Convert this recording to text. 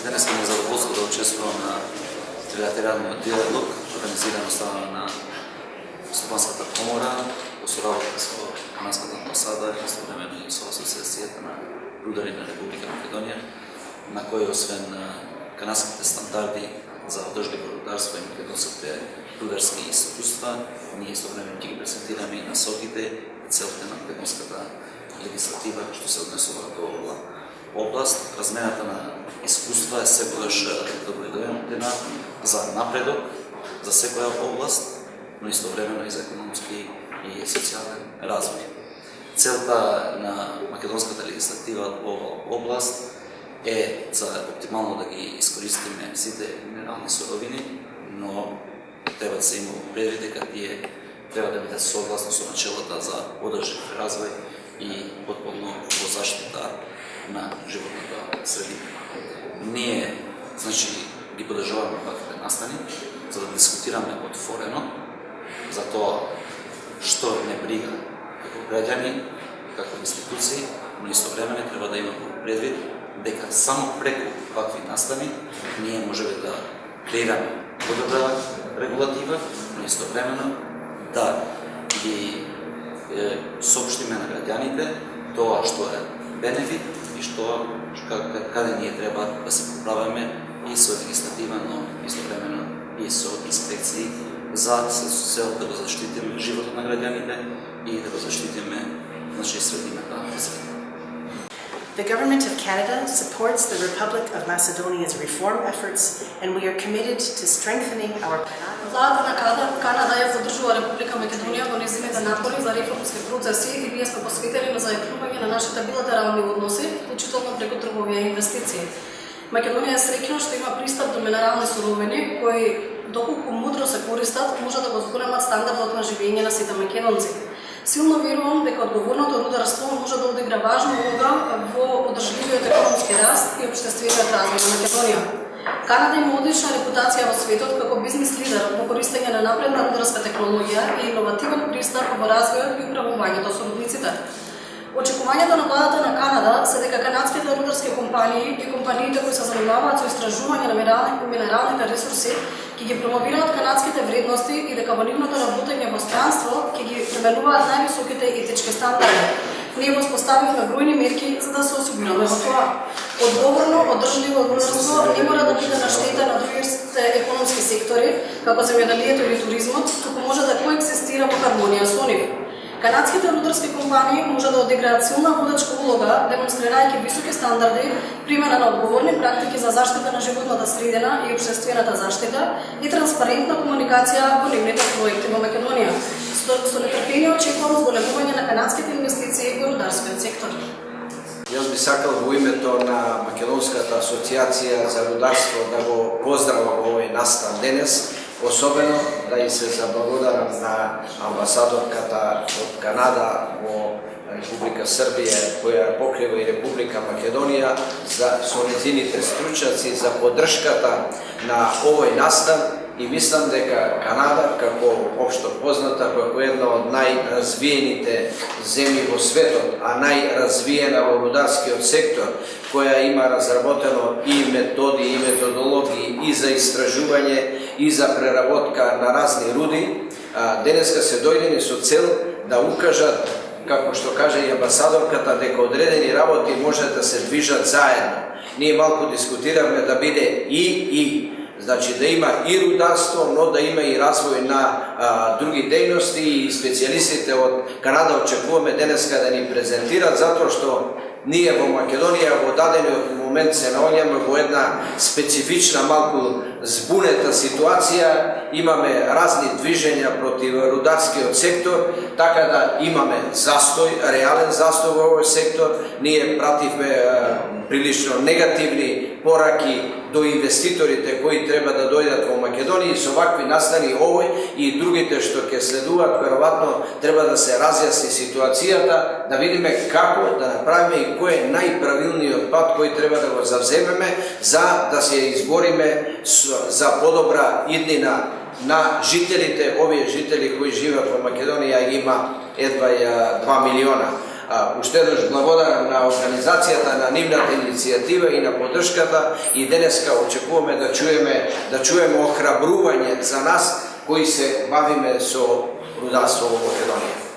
Денес ми е задоволство да учествувам на трилатералниот диалог, организиран од страна на Стопанската комора, во соработа со Канадската амбасада и истовремено и со Асоциацијата на рудари на Република Македонија, на кој освен канадските стандарди за одржливо рударство и македонските рударски искуства, ние истовремено ги презентираме и насоките и целите на македонската легислатива што се однесува до ова област. Размената на искуства е секогаш добродојна за напредок за секоја област, но истовремено и за економски и социјален развој. Целта на македонската легислатива во оваа област е за оптимално да ги искористиме сите минерални суровини, но треба да се има предвид дека тие треба да бидат согласно со начелата за одржлив развој и потполно во заштита на животната средина. Ние, значи, ги поддржуваме ваквите настани, за да дискутираме отворено за тоа што не брига како граѓани, како институции, но истовремено треба да имаме предвид дека само преку вакви настани ние можеме да креираме подобра регулатива, но истовремено да ги соопштиме на граѓаните тоа што е бенефит и што каде ние треба да се поправиме и со легислатива, но истовремено и со инспекции за цел да го заштитиме животот на граѓаните и да го заштитиме средината. The Government of Canada supports the Republic of Macedonia's reform efforts, and we are committed to strengthening our. Владата на Канада ја поддржува Република Македонија во нејзините напори за реформски процеси и ние сме посветени на зајакнување на нашите билатерални односи, вклучително преку трговија и инвестиции. Македонија е среќна што има пристап до минерални суровини кои, доколку мудро се користат, може да го зголемат стандардот на живење на сите македонци. Силно верувам дека одговорното рударство може да одигра важна улога во одржливиот економски раст и општествениот развој на Македонија. Канада има одлична репутација во светот како бизнис лидер во користење на напредна рударска технологија и иновативен пристап во развојот и управувањето со рудниците. Очекувањето на владата на Канада се дека канадските рударски компании и компаниите кои се занимаваат со истражување на минералните ресурси ќе ги промовираат канадските вредности и дека во нивното работење во странство ќе ги применуваат највисоките етички стандарди. Ние воспоставивме бројни мерки за да се осигураме во тоа. Одговорно, одржливо рударство не мора да биде на штета на другите економски сектори, како земјоделието или туризмот, туку може да коегзистира во хармонија со нив. Канадските рударски компании може да одиграат силна водачка улога, демонстрирајќи високи стандарди, примена на одговорни практики за заштита на животната средина и општествената заштита и транспарентна комуникација во нивните проекти во Македонија. Со нетрпение очекувам зголемување на канадските инвестиции во рударскиот сектор. Јас би сакал во името на Македонската асоциација за рударство да го поздравам овој настан денес, особено да и се заблагодарам на амбасадорката од Канада во Република Србија, која покрива и Република Македонија, со нејзините стручњаци за поддршката на овој настан. И мислам дека Канада, како општо позната, како една од најразвиените земји во светот, а најразвиена во рударскиот сектор, која има разработено и методи и методологии и за истражување и за преработка на разни руди, денеска се дојдени со цел да укажат, како што каже и амбасадорката, дека одредени работи може да се движат заедно. Ние малку дискутиравме да биде и значи да има и рударство, но да има и развој на други дејности и специјалистите од Канада очекуваме денеска да ни презентират, затоа што ние во Македонија во дадениот момент се наоѓаме во една специфична, малку збунета ситуација, имаме разни движења против рударскиот сектор, така да имаме застој, реален застој во овој сектор. Ние пративме прилично негативни пораки до инвеститорите кои треба да дојдат во Македонија и со вакви настани овој и другите што ќе следуваат, веројатно треба да се разјасни ситуацијата, да видиме како да направиме и кој е најправилниот пат кој треба да го завземеме за да се избориме за подобра иднина на жителите, овие жители кои живеат во Македонија, има едва 2 милиона. Уште еднаш благодарам на организацијата, на нивната иницијатива и на поддршката, и денеска очекуваме да чуеме охрабрување за нас кои се бавиме со рударство во Македонија.